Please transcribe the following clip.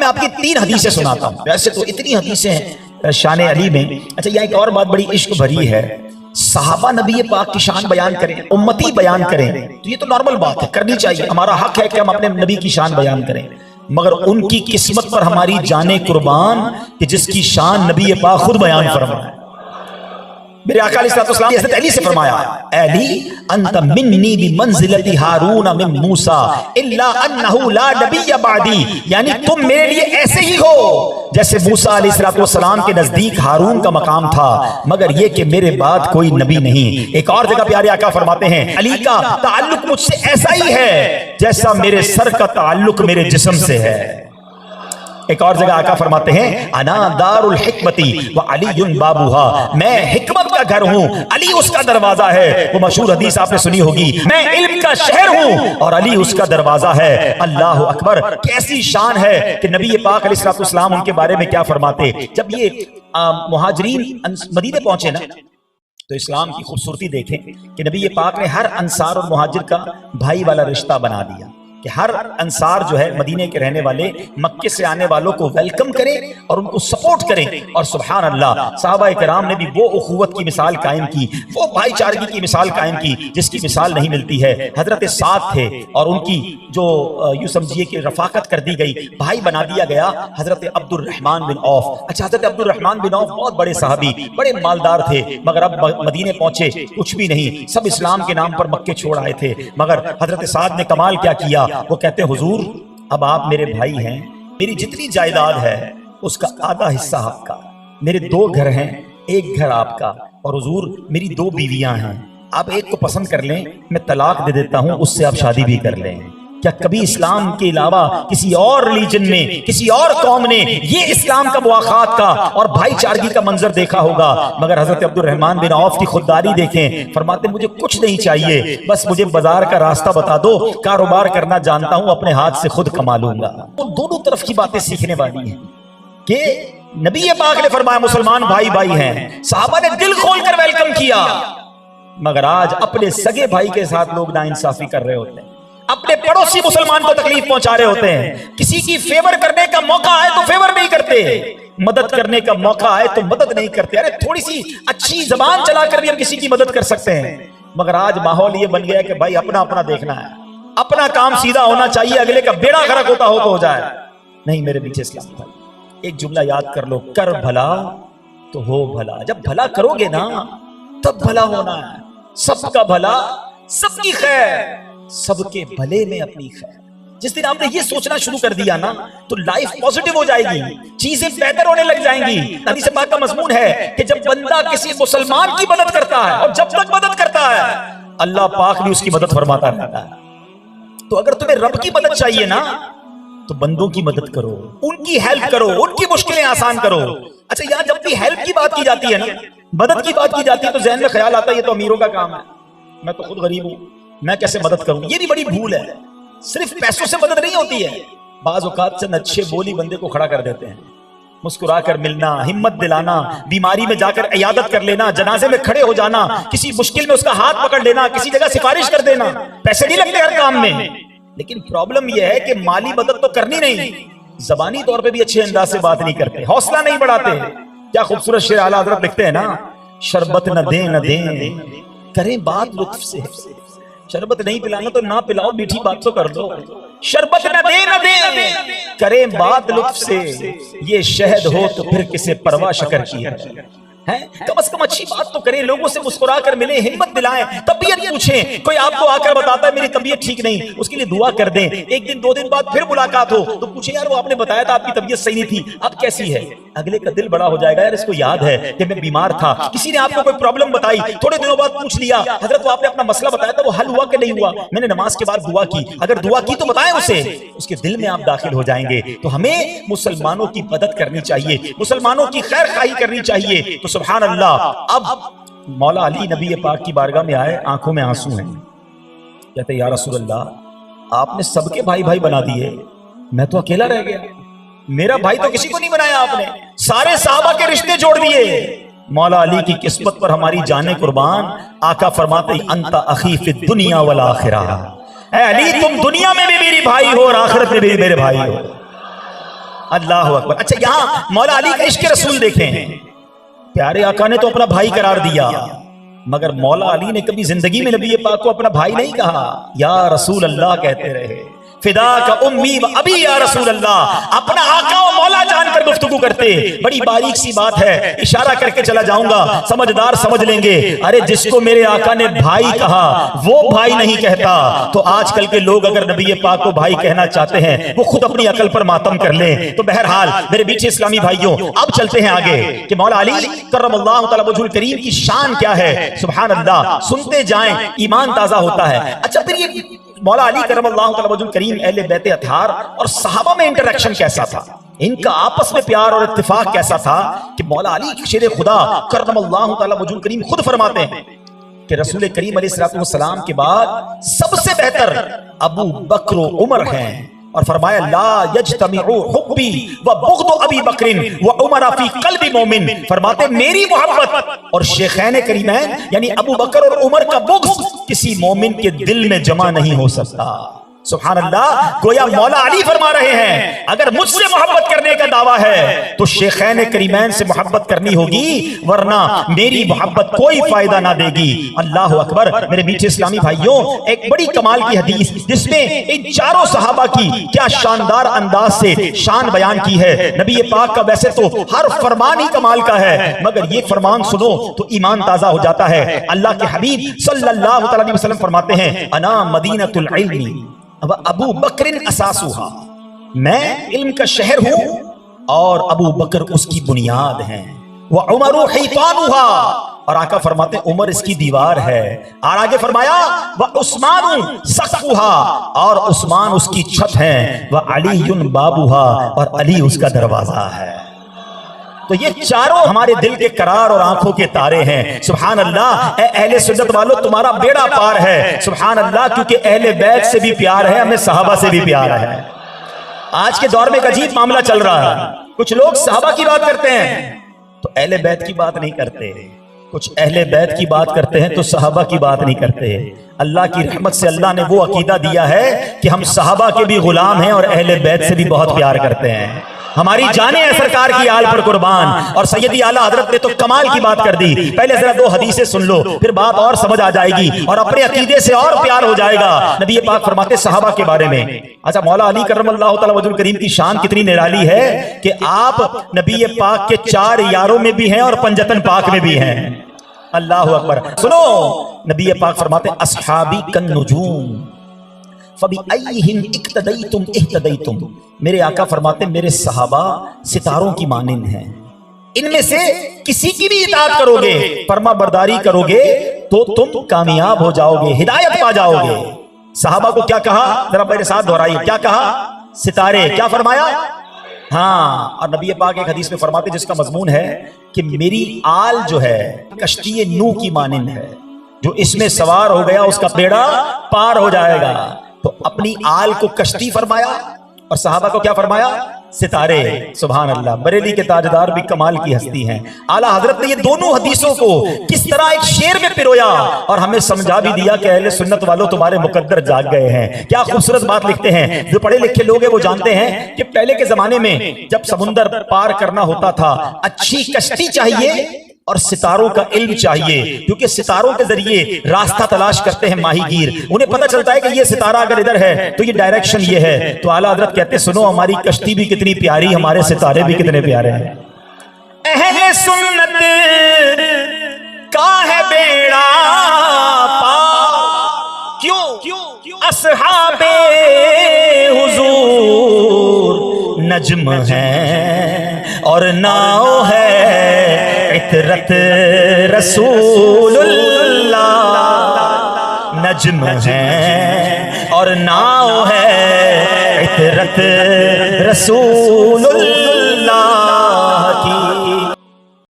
آپ کی 3 حدیثیں سناتا ہوں. ویسے تو اتنی حدیثیں ہیں شان علی میں. اچھا یہاں ایک اور بات بڑی عشق بھری ہے، صحابہ نبی پاک کی شان بیان کریں، امتی بیان کریں، تو یہ تو نارمل بات ہے، کرنی چاہیے، ہمارا حق ہے کہ ہم اپنے نبی کی شان بیان کریں. مگر ان کی قسمت پر ہماری جانیں قربان کہ جس کی شان نبی پاک خود بیان فرمائے. میرے آقا علیہ السلام نے حضرت علی سے فرمایا، اے علی انت منی بمنزلت ہارون من موسیٰ الا انہ لا نبی بعدی، یعنی تم میرے لیے ایسے ہی ہو جیسے موسیٰ علیہ السلام کے نزدیک ہارون کا مقام تھا، مگر یہ کہ میرے بعد کوئی نبی نہیں. ایک اور جگہ پیارے آقا فرماتے ہیں علی کا تعلق مجھ سے ایسا ہی ہے جیسا میرے سر کا تعلق میرے جسم سے ہے. ایک اور جگہ آقا فرماتے ہیں انا دار الحکمتی وعلی بابوہا، میں حکمت کا گھر ہوں، علی اس کا دروازہ ہے. وہ مشہور حدیث آپ نے سنی ہوگی، میں علم کا شہر ہوں اور علی اس کا دروازہ ہے. اللہ اکبر، کیسی شان ہے کہ نبی پاک علیہ السلام ان کے بارے میں کیا فرماتے. جب یہ مہاجرین مدینے پہنچے نا تو اسلام کی خوبصورتی دیکھیں کہ نبی پاک نے ہر انصار اور مہاجر کا بھائی والا رشتہ بنا دیا کہ ہر انصار جو ہے مدینے کے رہنے والے مکے سے آنے والوں کو ویلکم کریں اور ان کو سپورٹ کریں. اور سبحان اللہ صحابہ کرام نے بھی وہ اخوت کی مثال قائم کی، وہ بھائی چارگی کی مثال قائم کی جس کی مثال نہیں ملتی ہے. حضرت سعد تھے اور ان کی جو یوں سمجھیے کہ رفاقت کر دی گئی، بھائی بنا دیا گیا حضرت عبد الرحمن بن عوف. اچھا حضرت عبد الرحمن بن عوف بہت بڑے صحابی، بڑے مالدار تھے، مگر اب مدینے پہنچے کچھ بھی نہیں، سب اسلام کے نام پر مکے چھوڑ آئے تھے. مگر حضرت سعد نے کمال کیا کیا، وہ کہتے ہیں حضور اب آپ میرے بھائی ہیں، میری جتنی جائیداد ہے اس کا آدھا حصہ آپ کا، میرے 2 گھر ہیں، ایک گھر آپ کا، اور حضور میری 2 بیویاں ہیں، آپ ایک کو پسند کر لیں، میں طلاق دے دیتا ہوں، اس سے آپ شادی بھی کر لیں. کیا کبھی اسلام کے علاوہ کسی اور ریلیجن میں کسی اور قوم نے یہ اسلام کا مواخات کا اور بھائی چارگی کا منظر دیکھا ہوگا؟ مگر حضرت عبد الرحمن بن عوف کی خودداری دیکھیں، فرماتے مجھے کچھ نہیں چاہیے، بس مجھے بازار کا راستہ بتا دو، کاروبار کرنا جانتا ہوں، اپنے ہاتھ سے خود کما لوں گا. وہ دونوں طرف کی باتیں سیکھنے والی ہیں کہ نبی پاک نے فرمایا مسلمان بھائی بھائی ہیں، صحابہ نے دل کھول کر ویلکم کیا. مگر آج اپنے سگے بھائی کے ساتھ لوگ ناانصافی کر رہے ہوتے ہیں، اپنے پڑوسی مسلمان کو تکلیف پہنچا رہے ہوتے ہیں، کسی کی فیور کرنے کا موقع آئے تو فیور نہیں کرتے، مدد کرنے کا موقع آئے تو مدد نہیں کرتے. ارے تھوڑی سی اچھی زبان چلا کر بھی ہم کسی کی مدد کر سکتے ہیں. مگر آج ماحول یہ بن گیا کہ بھائی اپنا اپنا دیکھنا ہے، اپنا کام سیدھا ہونا چاہیے، اگلے کا بیڑا غرق ہوتا ہو تو ہو جائے. نہیں میرے پیچھے اسلام بھائی، ایک جملہ یاد کر لو، کر بھلا تو ہو بھلا. جب بھلا کرو گے نا تب بھلا ہونا ہے. سب کا بھلا، سب کی خیر، سب کے بھلے میں اپنی خیر. جس دن آپ نے یہ سوچنا شروع کر دیا نا تو لائف پوزیٹو ہو جائے گی، چیزیں بہتر ہونے لگ جائیں گی. حدیث پاک کا مضمون ہے کہ جب بندہ کسی مسلمان کی مدد کرتا ہے اور جب تک مدد کرتا ہے اللہ پاک بھی اس کی مدد فرماتا رہتا ہے. تو اگر تمہیں رب کی مدد چاہیے نا تو بندوں کی مدد کرو، ان کی ہیلپ کرو، ان کی مشکلیں آسان کرو. اچھا یہاں جب بھی ہیلپ کی بات کی جاتی ہے نا، مدد کی بات کی جاتی ہے تو ذہن میں خیال آتا ہے یہ تو امیروں کا کام ہے، میں تو خود غریب ہوں، میں کیسے مدد کروں. یہ بھی بڑی بھول ہے، صرف پیسوں سے مدد نہیں ہوتی ہے. بعض اوقات چند اچھے بولی بندے کو کھڑا کر دیتے ہیں، مسکرا کر ملنا، ہمت دلانا، بیماری میں جا کر عیادت کر لینا، جنازے میں کھڑے ہو جانا، کسی مشکل میں اس کا ہاتھ پکڑ لینا، کسی جگہ سفارش کر دینا. پیسے نہیں لگتے ہر کام میں، لیکن پرابلم یہ ہے کہ مالی مدد تو کرنی نہیں، زبانی طور پہ بھی اچھے انداز سے بات نہیں کرتے، حوصلہ نہیں بڑھاتے. کیا خوبصورت شعر اعلیٰ حضرت لکھتے ہیں نا، شربت نہ دیں نہ دیں کریں بات لطف سے. شربت نہیں پلانا تو نہ پلاؤ، میٹھی بات تو کر دو. شربت نہ دے نہ دے کریں بات لطف سے، یہ شہد ہو تو پھر کسے پرواہ شکر کی ہے. کم از کم اچھی بات تو کریں، لوگوں سے مسکرا کر ملیں، ہمت دلائیں، طبیعت پوچھیں. کوئی آپ کو آ کر بتاتا ہے میری طبیعت ٹھیک نہیں، اس کے لیے دعا کر دیں. ایک دن 2 دن بعد پھر ملاقات ہو تو پوچھیں یار وہ آپ نے بتایا تھا آپ کی طبیعت صحیح نہیں تھی، اب کیسی ہے؟ اگلے کا دل بڑا ہو جائے گا، یار اس کو یاد ہے کہ میں بیمار تھا، کسی نے آپ کو کوئی پرابلم بتائی، تھوڑے دنوں بعد پوچھ لیا حضرت وہ آپ نے اپنا مسئلہ بتایا تھا وہ حل ہوا کہ نہیں ہوا؟ میں نے نماز کے بعد دعا کی. اگر دعا کی تو بتائیں اسے، اس کے دل میں آپ داخل ہو جائیں گے. تو ہمیں مسلمانوں کی مدد کرنی چاہیے، مسلمانوں کی خیر خواہی کرنی چاہیے. تو سبحان اللہ. اب مولا علی نبی پاک کی بارگاہ میں آئے، آنکھوں میں آنسو ہیں، کہتے یا رسول اللہ آپ نے سب کے بھائی بھائی بنا دیے، میں تو اکیلا رہ گیا، میرا بھائی تو کسی کو نہیں بنایا آپ نے، سارے صحابہ کے رشتے جوڑ دیے. مولا علی کی قسمت پر ہماری جانیں قربان. آقا فرماتے انت اخی فی الدنیا والآخرہ، اے علی تم دنیا میں بھی میری بھائی ہو اور آخرت میں بھی میرے بھائی ہو. اللہ اکبر. اچھا یہاں مولا علی کا عشق رسول دیکھیں. پیارے آقا نے تو اپنا بھائی قرار دیا، مگر مولا علی نے کبھی زندگی میں نبی پاک کو اپنا بھائی نہیں کہا. یا رسول اللہ کہتے رہے. فدا کا امی و ابی یا رسول اللہ. اپنا آقا و مولا جان کر گفتگو کرتے. بڑی باریک سی بات ہے، اشارہ کر کے چلا جاؤں گا، سمجھدار سمجھ لیں گے. ارے جس کو میرے آقا نے بھائی کہا وہ بھائی نہیں کہتا. تو آج کل کے لوگ اگر نبی پاک کو بھائی کہنا چاہتے ہیں وہ خود اپنی عقل پر ماتم کر لیں. تو بہرحال میرے بیچ اسلامی بھائیوں، اب چلتے ہیں آگے کہ مولا علی کرم اللہ تعالی وجہ الکریم کی شان کیا ہے. سبحان اللہ، سنتے جائیں ایمان تازہ ہوتا ہے. اچھا پھر یہ مولا علی کرم اللہ تعالی وجہ الکریم، اہل بیت اطہار اور صحابہ میں انٹریکشن کیسا تھا، ان کا آپس میں پیار اور اتفاق کیسا تھا کہ مولا علی شیر خدا کرم اللہ تعالی وجہ الکریم خود فرماتے ہیں کہ رسول کریم علیہ السلام کے بعد سب سے بہتر ابو بکر و عمر ہیں. اور فرمایا لا یجتمع حبی و بغض ابی بکر و عمر فی قلب مومن. فرماتے میری محبت اور شیخین کریمین یعنی ابو بکر اور عمر کا بغض کسی مومن کے دل میں جمع نہیں ہو سکتا. سبحان اللہ، گویا مولا علی فرما رہے ہیں اگر مجھ سے محبت کرنے کا دعویٰ ہے تو شیخین کریمین سے محبت کرنی ہوگی، ورنہ میری محبت کوئی فائدہ نہ دے گی. اللہ اکبر. میرے میٹھے اسلامی بھائیوں، ایک بڑی کمال کی حدیث جس میں ان چاروں صحابہ کی کیا شاندار انداز سے شان بیان کی ہے. نبی پاک کا ویسے تو ہر فرمان ہی کمال کا ہے، مگر یہ فرمان سنو تو ایمان تازہ ہو جاتا ہے. اللہ کے حبیب صلی اللہ علیہ وسلم فرماتے ہیں انا مدینۃ العلم ابو بکر اساسوہا. میں علم کا شہر ہوں اور ابو بکر اس کی بنیاد ہیں. وعمر حیطانوہا، اور آقا فرماتے ہیں عمر اس کی دیوار ہے. اور آگے فرمایا وعثمان سقفوہا، اور عثمان اس کی چھت ہیں. وعلی بابوہا، اور علی اس کا دروازہ ہے. تو یہ چاروں ہمارے دل کے قرار اور آنکھوں کے تارے ہیں. سبحان اللہ. اے اہل سنت والو، تمہارا بیڑا پار ہے. سبحان اللہ، کیونکہ اہل بیت سے بھی پیار ہے، ہمیں صحابہ سے بھی پیار ہے. آج کے دور میں ایک عجیب معاملہ چل رہا ہے. کچھ لوگ صحابہ کی بات کرتے ہیں تو اہل بیت کی بات نہیں کرتے، کچھ اہل بیت کی بات کرتے ہیں تو صحابہ کی بات نہیں کرتے. اللہ کی رحمت سے اللہ نے وہ عقیدہ دیا ہے کہ ہم صحابہ کے بھی غلام ہیں اور اہل بیت سے بھی بہت پیار کرتے ہیں. ہماری جانیں ہیں سرکار کی آل پر قربان. اور سیدی اعلیٰ حضرت نے تو کمال کی بات کر دی. پہلے ذرا دو حدیثیں سن لو، پھر بات اور سمجھ آ جائے گی اور اپنے عقیدے سے اور پیار ہو جائے گا. نبی پاک فرماتے صحابہ کے بارے میں. اچھا مولا علی کرم اللہ تعالی وجہ الکریم کی شان کتنی نرالی ہے کہ آپ نبی پاک کے 4 یاروں میں بھی ہیں اور پنجتن پاک میں بھی ہیں. اللہ اکبر. سنو، نبی پاک فرماتے اصحابی کالنجوم فَبِأَيِّهِمْ اِقْتَدَيْتُمْ اِهْتَدَيْتُمْ. میرے آقا فرماتے میرے صحابہ ستاروں کی مانند ہیں، ان میں سے کسی کی بھی اطاعت کرو گے، فرما برداری کرو گے تو تم کامیاب ہو جاؤ گے، ہدایت پا جاؤ گے. صحابہ کو کیا کہا؟ ذرا میرے ساتھ دہرائیے. کیا کہا؟ ستارے. کیا فرمایا؟ ہاں. اور نبی پاک ایک حدیث میں فرماتے جس کا مضمون ہے کہ میری آل جو ہے کشتی نوح کی مانند ہے، جو اس میں سوار ہو گیا اس کا بیڑا پار ہو جائے گا. تو اپنی آل کو کشتی فرمایا اور صحابہ کو کیا فرمایا؟ ستارے. سبحان اللہ. بریلی کے تاجدار بھی کمال کی ہستی ہیں. اعلیٰ حضرت نے یہ دونوں حدیثوں کو کس طرح ایک شعر میں پرویا اور ہمیں سمجھا بھی دیا کہ اہل سنت والوں تمہارے مقدر جاگ گئے ہیں. کیا خوبصورت بات لکھتے ہیں. جو پڑھے لکھے لوگ ہیں وہ جانتے ہیں کہ پہلے کے زمانے میں جب سمندر پار کرنا ہوتا تھا اچھی کشتی چاہیے اور ستاروں کا علم چاہیے، کیونکہ ستاروں کے ذریعے راستہ تلاش کرتے ہیں ماہی گیر. انہیں پتہ چلتا ہے کہ یہ ستارہ اگر ادھر ہے تو یہ ڈائریکشن یہ ہے. تو اعلیٰ حضرت کہتے ہیں سنو، ہماری کشتی بھی کتنی پیاری، ہمارے ستارے بھی کتنے پیارے ہیں. اہل سنت کا ہے بیڑا پار، کیوں؟ اصحاب حضور نجم ہیں اور ناؤ ہے عطرت رسول اللہ. نجم ہے اور ناؤ ہے عطرت رسول اللہ.